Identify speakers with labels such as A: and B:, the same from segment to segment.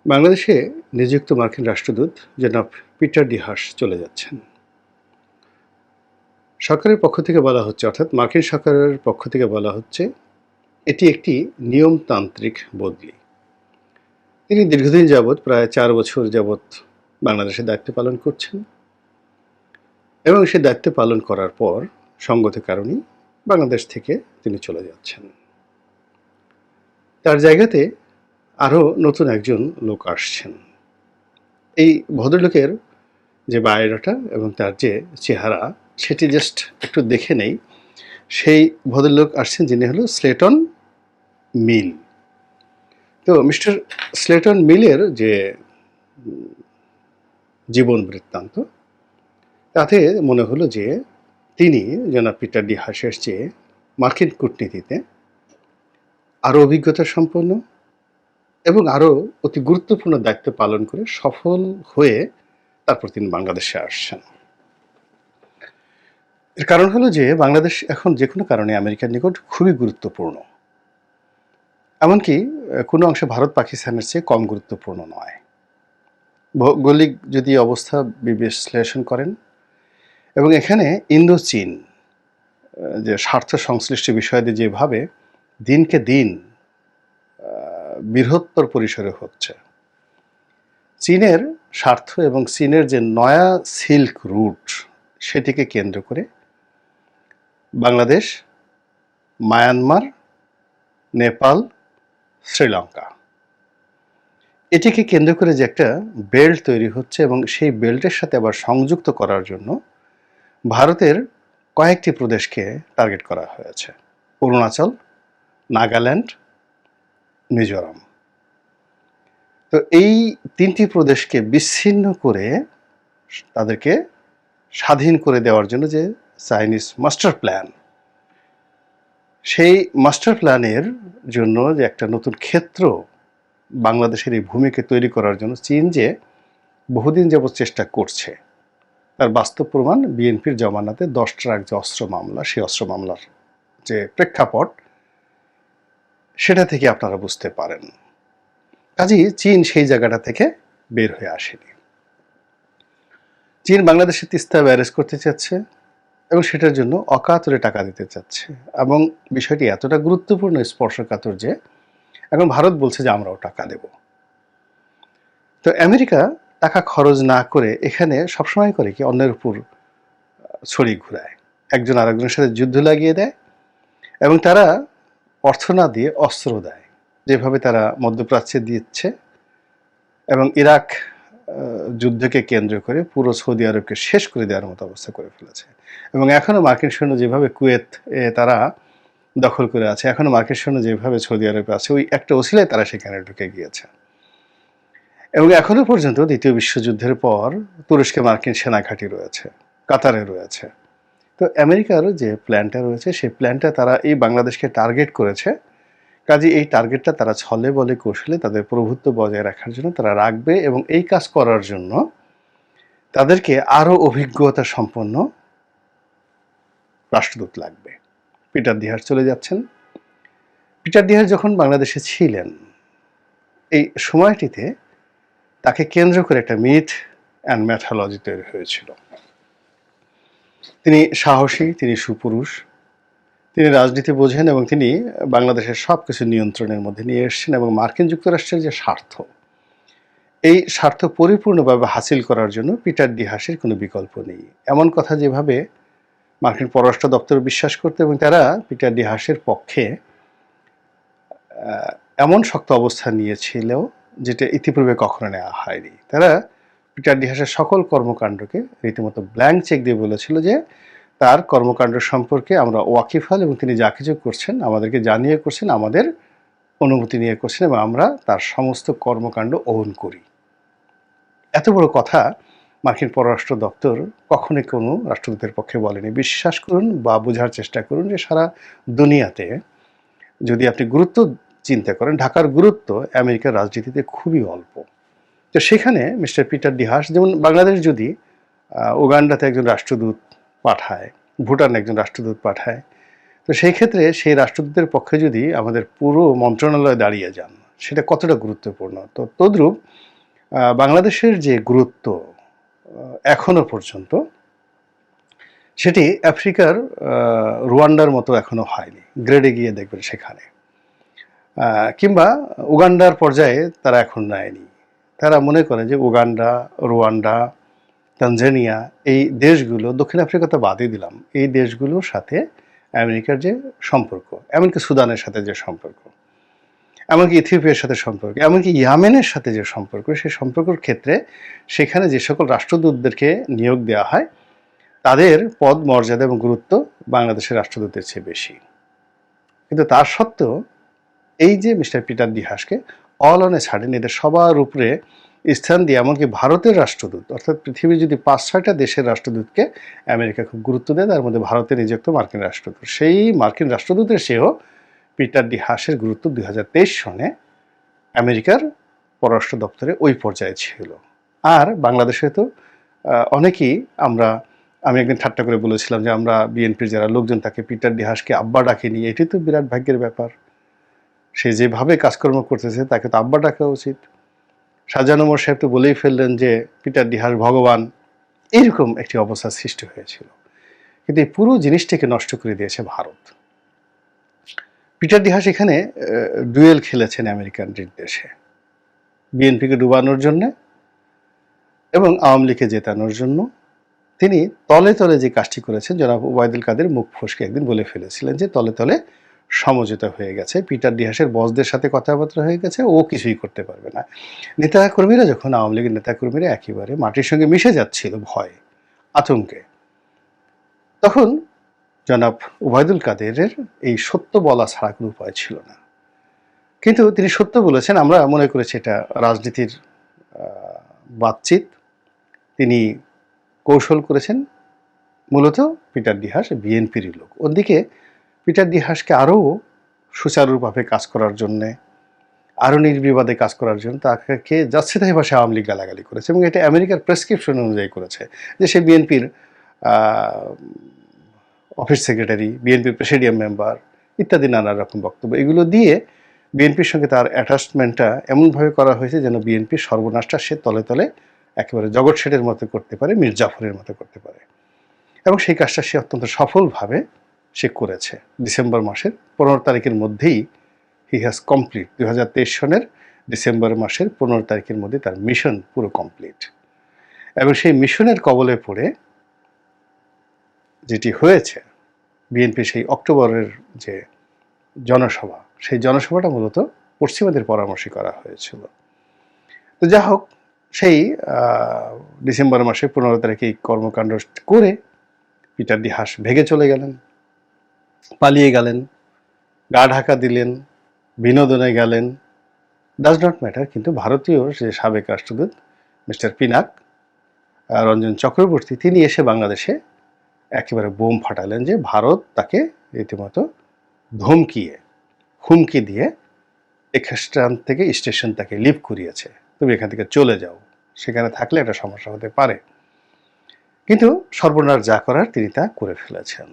A: বাংলাদেশে নিযুক্ত মার্কিন রাষ্ট্রদূত জনাব পিটার ডি হাস চলে যাচ্ছেন। সরকারের পক্ষ থেকে বলা হচ্ছে, অর্থাৎ মার্কিন সরকারের পক্ষ থেকে বলা হচ্ছে, এটি একটি নিয়মতান্ত্রিক বদলি। তিনি দীর্ঘদিন যাবৎ, প্রায় 4 বছর যাবৎ বাংলাদেশে দায়িত্ব পালন করছেন এবং সে দায়িত্ব পালন করার পর সঙ্গত কারণেই বাংলাদেশ থেকে তিনি চলে যাচ্ছেন। তার জায়গাতে আরও নতুন একজন লোক আসছেন। এই ভদ্রলোকের যে বায়োডাটা এবং তার যে চেহারা, সেটি জাস্ট একটু দেখে নেই। সেই ভদ্রলোক আসছেন যিনি হলো স্লেটন মিল। তো মিস্টার স্লেটন মিলের যে জীবন বৃত্তান্ত, তাতে মনে হলো যে তিনি জনাব পিটার ডি হাসের চেয়ে মার্কিন কূটনীতিতে আরও অভিজ্ঞতা সম্পন্ন এবং আরও অতি গুরুত্বপূর্ণ দায়িত্ব পালন করে সফল হয়ে তারপর তিনি বাংলাদেশে আসছেন। এর কারণ হলো যে বাংলাদেশ এখন যে কোনো কারণে আমেরিকার নিকট খুবই গুরুত্বপূর্ণ। এমনকি কোনো অংশে ভারত পাকিস্তানের চেয়ে কম গুরুত্বপূর্ণ নয়। ভৌগোলিক যদি অবস্থা বিশ্লেষণ করেন, এবং এখানে ইন্দো চীন যে স্বার্থ সংশ্লিষ্ট বিষয়াদি যেভাবে দিনকে দিন বৃহত্তর পরিসরে হচ্ছে, চীনের স্বার্থ এবং চীনের যে নয়া সিল্ক রুট, সেটিকে কেন্দ্র করে বাংলাদেশ, মায়ানমার, নেপাল, শ্রীলঙ্কা, এটিকে কেন্দ্র করে যে একটা বেল্ট তৈরি হচ্ছে এবং সেই বেল্টের সাথে আবার সংযুক্ত করার জন্য ভারতের কয়েকটি প্রদেশকে টার্গেট করা হয়েছে: অরুণাচল, নাগাল্যান্ড, মিজোরাম। তো এই 3টি প্রদেশকে বিচ্ছিন্ন করে তাদেরকে স্বাধীন করে দেওয়ার জন্য যে চাইনিজ মাস্টার প্ল্যান, সেই মাস্টার প্ল্যানের জন্য যে একটা নতুন ক্ষেত্র বাংলাদেশের এই ভূমিকে তৈরি করার জন্য চীন যে বহুদিন যাবৎ চেষ্টা করছে, তার বাস্তব প্রমাণ বিএনপির জমানাতে 10 ট্রাক যে অস্ত্র মামলা, সেই অস্ত্র মামলার যে প্রেক্ষাপট, সেটা থেকে আপনারা বুঝতে পারেন। কাজেই চীন সেই জায়গাটা থেকে বের হয়ে আসেনি। চীন বাংলাদেশে তিস্তা ব্যারেজ করতে চাচ্ছে এবং সেটার জন্য অকাতরে টাকা দিতে চাচ্ছে, এবং বিষয়টি এতটা গুরুত্বপূর্ণ, স্পর্শকাতর যে এখন ভারত বলছে যে আমরাও টাকা দেব। তো আমেরিকা টাকা খরচ না করে এখানে সবসময় করে কি, অন্যের উপর ছড়ি ঘুরায়, একজন আরেকজনের সাথে যুদ্ধ লাগিয়ে দেয় এবং তারা অর্থ না দিয়ে অস্ত্র দেয়, যেভাবে তারা মধ্যপ্রাচ্যে দিচ্ছে এবং ইরাক যুদ্ধকে কেন্দ্র করে পুরো সৌদি আরবকে শেষ করে দেওয়ার মতো অবস্থা করে ফেলেছে। এবং এখনও মার্কিন সৈন্য যেভাবে কুয়েত তারা দখল করে আছে, এখনও মার্কিন সৈন্য যেভাবে সৌদি আরবে আছে, ওই একটা ওসিলায় তারা সেখানে ঢুকে গিয়েছে। এবং এখনো পর্যন্ত দ্বিতীয় বিশ্বযুদ্ধের পর তুরস্কে মার্কিন সেনাঘাঁটি রয়েছে, কাতারে রয়েছে। তো আমেরিকার যে প্ল্যানটা রয়েছে, সেই প্ল্যানটা তারা এই বাংলাদেশকে টার্গেট করেছে। কাজে এই টার্গেটটা তারা ছলে বলে কৌশলে তাদের প্রভুত্ব বজায় রাখার জন্য তারা রাখবে, এবং এই কাজ করার জন্য তাদেরকে আরও অভিজ্ঞতা সম্পন্ন রাষ্ট্রদূত লাগবে। পিটার ডি হাস চলে যাচ্ছেন। পিটার ডি হাস যখন বাংলাদেশে ছিলেন, এই সময়টিতে তাকে কেন্দ্র করে একটা মিথ অ্যান্ড ম্যাথোলজি তৈরি হয়েছিল। তিনি সাহসী, তিনি সুপুরুষ, তিনি রাজনীতি বোঝেন এবং তিনি বাংলাদেশের সব কিছু নিয়ন্ত্রণের মধ্যে নিয়ে এসেছেন, এবং মার্কিন যুক্তরাষ্ট্রের যে স্বার্থ, এই স্বার্থ পরিপূর্ণভাবে হাসিল করার জন্য পিটার ডি হাসের কোনো বিকল্প নেই, এমন কথা যেভাবে মার্কিন পররাষ্ট্র দপ্তর বিশ্বাস করত, এবং তারা পিটার ডি হাসের পক্ষে এমন শক্ত অবস্থান নিয়েছিল যেটা ইতিপূর্বে কখনো নেওয়া হয়নি। তারা পিটার ডি হাসের সকল কর্মকাণ্ডকে রীতিমতো ব্ল্যাঙ্ক চেক দিয়ে বলেছিল যে তার কর্মকাণ্ড সম্পর্কে আমরা ওয়াকিফাল, এবং তিনি যা কিছু করছেন আমাদেরকে জানিয়ে করছেন, আমাদের অনুমতি নিয়ে করছেন, এবং আমরা তার সমস্ত কর্মকাণ্ড ওন করি। এত বড় কথা মার্কিন পররাষ্ট্র দপ্তর কখনোই কোনো রাষ্ট্রদূতের পক্ষে বলেনি। বিশ্বাস করুন বা বোঝার চেষ্টা করুন যে সারা দুনিয়াতে যদি আপনি গুরুত্ব চিন্তা করেন, ঢাকার গুরুত্ব আমেরিকার রাজনীতিতে খুবই অল্প। তো সেখানে মিস্টার পিটার ডি হাস, যেমন বাংলাদেশ যদি উগান্ডাতে একজন রাষ্ট্রদূত পাঠায়, ভুটানে একজন রাষ্ট্রদূত পাঠায়, তো সেই ক্ষেত্রে সেই রাষ্ট্রদূতের পক্ষে যদি আমাদের পুরো মন্ত্রণালয় দাঁড়িয়ে যান, সেটা কতটা গুরুত্বপূর্ণ। তো তদ্রূপ বাংলাদেশের যে গুরুত্ব এখনো পর্যন্ত সেটি আফ্রিকার রুয়ান্ডার মতো এখনো হয়নি। গ্রেডে গিয়ে দেখবেন সেখানে। কিংবা উগান্ডার পর্যায়ে তারা এখন নেয়নি। তারা মনে করে যে উগান্ডা, রুয়ান্ডা, তানজানিয়া এই দেশগুলো, দক্ষিণ আফ্রিকা তো বাদই দিলাম, এই দেশগুলোর সাথে আমেরিকার যে সম্পর্ক, এমনকি সুদানের সাথে যে সম্পর্ক, এমনকি ইথিওপিয়ার সাথে সম্পর্ক, এমনকি ইয়ামেনের সাথে যে সম্পর্ক, সেই সম্পর্কের ক্ষেত্রে সেখানে যে সকল রাষ্ট্রদূতদেরকে নিয়োগ দেওয়া হয় তাদের পদ মর্যাদা এবং গুরুত্ব বাংলাদেশের রাষ্ট্রদূতের চেয়ে বেশি। কিন্তু তার সত্ত্বেও এই যে মিস্টার পিটার ডি হাসকে অল অন এ সাডেন এদের সবার উপরে স্থান দিয়ে, এমনকি ভারতের রাষ্ট্রদূত, অর্থাৎ পৃথিবীর যদি 5-6টা দেশের রাষ্ট্রদূতকে আমেরিকা খুব গুরুত্ব দেয়, তার মধ্যে ভারতে নিযুক্ত মার্কিন রাষ্ট্রদূত, সেই মার্কিন রাষ্ট্রদূতের সেও পিটার ডি হাসের গুরুত্ব 2023 সনে আমেরিকার পররাষ্ট্র দপ্তরে ওই পর্যায়ে ছিল। আর বাংলাদেশে তো অনেকেই আমি একদিন ঠাট্টা করে বলেছিলাম যে আমরা বিএনপির যারা লোকজন তাকে পিটার ডি হাসকে আব্বা ডাকিনি, এটি তো বিরাট ভাগ্যের ব্যাপার। সে যেভাবে কাজকর্ম করতেছে তাকে তো আব্বা ডাকা উচিত। শাহজাহান ওমর সাহেব তো বলেই ফেললেন যে পিটার ডি হাস ভগবান, এইরকম একটি অবস্থা সৃষ্টি হয়েছিল। কিন্তু এই পুরো জিনিসটাকে নষ্ট করে দিয়েছে ভারত। পিটার ডি হাস এখানে ডুয়েল খেলেছেন আমেরিকান নির্দেশে, বিএনপিকে ডুবানোর জন্য এবং আওয়ামী লীগকে জেতানোর জন্য। তিনি তলে তলে যে কাজটি করেছেন, জনাব ওবায়দুল কাদের মুখ ফসকে একদিন বলে ফেলেছিলেন যে তলে তলে সমঝোতা হয়ে গেছে, পিটার ডি হাসের বসদের সাথে কথাবার্তা হয়ে গেছে, ও কিছুই করতে পারবে না। নেতাকর্মীরা যখন, আওয়ামী লীগের নেতাকর্মীরা একেবারে মাটির সঙ্গে মিশে যাচ্ছিল ভয়ে আতঙ্কে, তখন জনাব ওবায়দুল কাদেরের এই সত্য বলা ছাড়া কোনো উপায় ছিল না। কিন্তু তিনি সত্য বলেছেন। আমরা মনে করেছি এটা রাজনীতির বাতচিত, তিনি কৌশল করেছেন। মূলত পিটার ডি হাস বিএনপির লোক। ওদিকে পিটার ডি হাসকে আরও সুচারুভাবে কাজ করার জন্যে, আরও নির্বিবাদে কাজ করার জন্য তাকে যাচ্ছে তাই ভাষায় আওয়ামী লীগ গালাগালি করেছে, এবং এটা আমেরিকার প্রেসক্রিপশন অনুযায়ী করেছে যে সে বিএনপির অফিস সেক্রেটারি, বিএনপির প্রেসিডিয়াম মেম্বার ইত্যাদি নানা রকম বক্তব্য। এগুলো দিয়ে বিএনপির সঙ্গে তার অ্যাটাচমেন্টটা এমনভাবে করা হয়েছে যেন বিএনপির সর্বনাশটা সে তলে তলে একেবারে জগৎ শেঠের মতো করতে পারে, মীর জাফরের মতো করতে পারে। এবং সেই কাজটা সে অত্যন্ত সফলভাবে সে করেছে। ডিসেম্বর মাসের 15 তারিখের মধ্যেই হি হ্যাজ কমপ্লিট, 2023 সনের ডিসেম্বর মাসের 15 তারিখের মধ্যে তার মিশন পুরো কমপ্লিট। এবং সেই মিশনের কবলে পড়ে যেটি হয়েছে, বিএনপি সেই অক্টোবরের যে জনসভা, সেই জনসভাটা মূলত পশ্চিমাদের পরামর্শে করা হয়েছিল। তো যা হোক, সেই ডিসেম্বর মাসে 15 তারিখে এই কর্মকাণ্ড করে পিটার ডি হাস ভেগে চলে গেলেন, পালিয়ে গেলেন, গা ঢাকা দিলেন, বিনোদনে গেলেন, ডাজ নট ম্যাটার। কিন্তু ভারতীয় যে সাবেক রাষ্ট্রদূত মিস্টার পিনাক রঞ্জন চক্রবর্তী, তিনি এসে বাংলাদেশে একেবারে বোম ফাটালেন যে ভারত তাকে রীতিমতো ধমকিয়ে, হুমকি দিয়ে স্থান থেকে স্টেশন তাকে লিভ করিয়েছে, তুমি এখান থেকে চলে যাও, সেখানে থাকলে একটা সমস্যা হতে পারে। কিন্তু সর্বনাশ যা করার তিনি তা করে ফেলেছেন।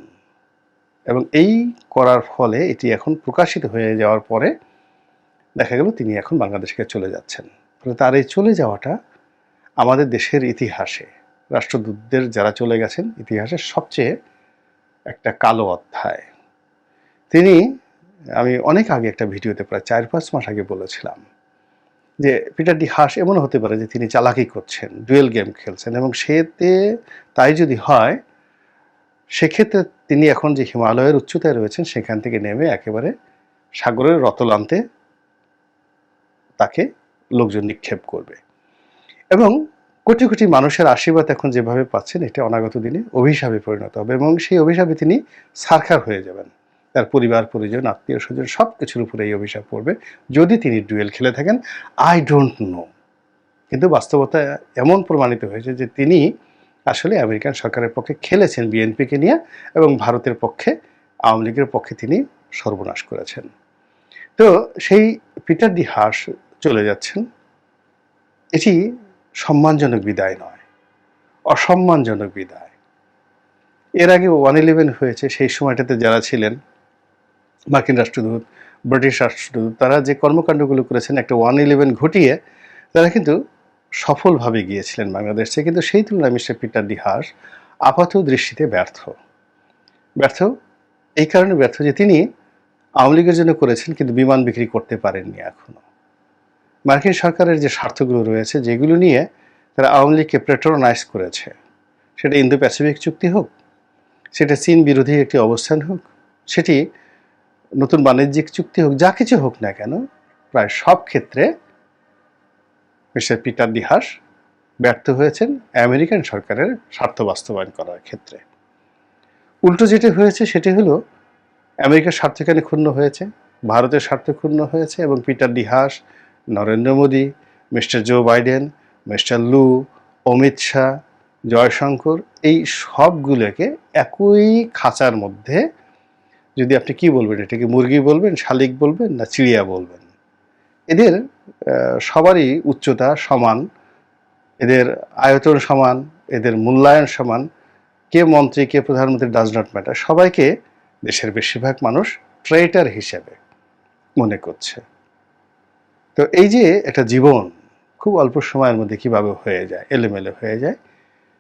A: এবং এই করার ফলে এটি এখন প্রকাশিত হয়ে যাওয়ার পরে দেখা গেল তিনি এখন বাংলাদেশকে চলে যাচ্ছেন। তার এই চলে যাওয়াটা আমাদের দেশের ইতিহাসে, রাষ্ট্রদূতদের যারা চলে গেছেন, ইতিহাসের সবচেয়ে একটা কালো অধ্যায়। আমি অনেক আগে একটা ভিডিওতে প্রায় 4-5 মাস আগে বলেছিলাম যে পিটার ডি হাস এমনও হতে পারে যে তিনি চালাকি করছেন, ডুয়েল গেম খেলছেন, এবং তাই যদি হয় সেক্ষেত্রে তিনি এখন যে হিমালয়ের উচ্চতায় রয়েছেন সেখান থেকে নেমে একেবারে সাগরের রতলান্তে তাকে লোকজন নিক্ষেপ করবে। এবং কোটি কোটি মানুষের আশীর্বাদ এখন যেভাবে পাচ্ছেন, এটা অনাগত দিনে অভিশাপে পরিণত হবে, এবং সেই অভিশাপে তিনি সারখার হয়ে যাবেন। তার পরিবার পরিজন, আত্মীয় স্বজন সব কিছুর উপরে এই অভিশাপ পড়বে যদি তিনি ডুয়েল খেলে থাকেন। আই ডোন্ট নো, কিন্তু বাস্তবতা এমন প্রমাণিত হয়েছে যে তিনি আসলে আমেরিকান সরকারের পক্ষে খেলেছেন বিএনপিকে নিয়ে, এবং ভারতের পক্ষে, আওয়ামী লীগের পক্ষে তিনি সর্বনাশ করেছেন। তো সেই পিটার ডি হাস চলে যাচ্ছেন, এটি সম্মানজনক বিদায় নয়, অসম্মানজনক বিদায়। এর আগে 1/11 হয়েছে, সেই সময়টাতে যারা ছিলেন মার্কিন রাষ্ট্রদূত ব্রিটিশ রাষ্ট্রদূত, তারা যে কর্মকাণ্ডগুলো করেছেন একটা 111 ঘটিয়ে তারা কিন্তু সফলভাবে গিয়েছিলেন বাংলাদেশ থেকে। কিন্তু সেই তুলনায় মিস্টার পিটার ডি হাস আপাত দৃষ্টিতে ব্যর্থ। ব্যর্থ এই কারণে ব্যর্থ যে তিনি আওয়ামী লীগের জন্য করেছেন কিন্তু বিমান বিক্রি করতে পারেননি এখনো। মার্কিন সরকারের যে স্বার্থগুলো রয়েছে যেগুলো নিয়ে তারা আওয়ামী লীগকে প্যাট্রোনাইজ করেছে, সেটা ইন্দো প্যাসিফিক চুক্তি হোক, সেটা চীন বিরোধী একটি অবস্থান হোক, সেটি নতুন বাণিজ্যিক চুক্তি হোক, যা কিছু হোক না কেন, প্রায় সব ক্ষেত্রে মিস্টার পিটার ডি হাস ব্যর্থ হয়েছেন আমেরিকান সরকারের স্বার্থ বাস্তবায়ন করার ক্ষেত্রে। উল্টো যেটি হয়েছে সেটি হলো আমেরিকার স্বার্থ এখানে ক্ষুণ্ণ হয়েছে, ভারতের স্বার্থ ক্ষুণ্ণ হয়েছে এবং Peter D Haas, Narendra Modi, Mr Joe Biden, Mr Lu, Amit Shah, Jaishankar, এই সবগুলোকে একই খাঁচার মধ্যে, যদি আপনি কি বলবেন, এটাকে মুরগি বলবেন, শালিক বলবেন না চিড়িয়া বলবেন, এদের সবারই উচ্চতা সমান, এদের আয়তন সমান, এদের মূল্যায়ন সমান, কে মন্ত্রী কে প্রধানমন্ত্রী ডাজ নট ম্যাটার, সবাইকে দেশের বেশিরভাগ মানুষ ট্রেটার হিসেবে মনে করছে। তো এই যে একটা জীবন খুব অল্প সময়ের মধ্যে কিভাবে হয়ে যায়, এলোমেলো হয়ে যায়,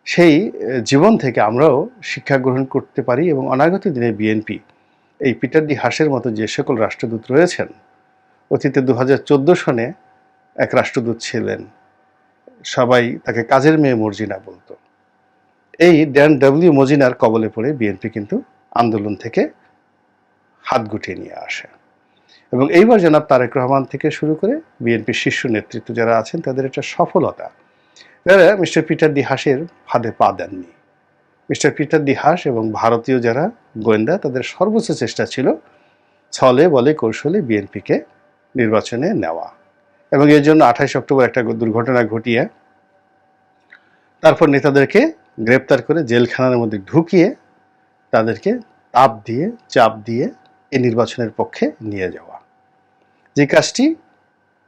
A: সেই জীবন থেকে আমরাও শিক্ষা গ্রহণ করতে পারি এবং অনাগত দিনে বিএনপি এই পিটার ডি হাসের মতো যে সকল রাষ্ট্রদূত রয়েছেন, অতীতে 2014 সনে এক রাষ্ট্রদূত ছিলেন, সবাই তাকে কাজের মেয়ে মর্জিনা বলতো। এই ড্যান ডব্লিউ মজিনার কবলে পড়ে বিএনপি কিন্তু আন্দোলন থেকে হাত গুটিয়ে নিয়ে আসে এবং এইবার জনাব তারেক রহমান থেকে শুরু করে বিএনপির শীর্ষ নেতৃত্ব যারা আছেন তাদের একটা সফলতা, তারা মিস্টার পিটার ডি হাসের ফাঁদে পা দেননি। মিস্টার পিটার ডি হাস এবং ভারতীয় যারা গোয়েন্দা তাদের সর্বোচ্চ চেষ্টা ছিল ছলে বলে কৌশলে বিএনপিকে নির্বাচনে নেওয়া এবং এর জন্য 28 অক্টোবর একটা দুর্ঘটনা ঘটিয়ে তারপর নেতাদেরকে গ্রেপ্তার করে জেলখানার মধ্যে ঢুকিয়ে তাদেরকে তাপ দিয়ে চাপ দিয়ে এই নির্বাচনের পক্ষে নিয়ে যাওয়া, যে কাজটি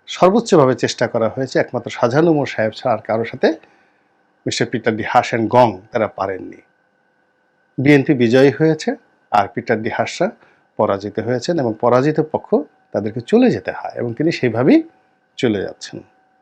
A: সর্বোচ্চভাবে চেষ্টা করা হয়েছে একমাত্র শাহজাহান ওমর সাহেব ছাড়া আর কারোর সাথে mister Peter D Haas and গং তারা পারেননি। বিএনপি বিজয়ী হয়েছে আর পিটার ডি হাসরা পরাজিত হয়েছেন এবং পরাজিত পক্ষ তাদেরকে চলে যেতে হয় এবং তিনি সেইভাবেই চলে যাচ্ছেন।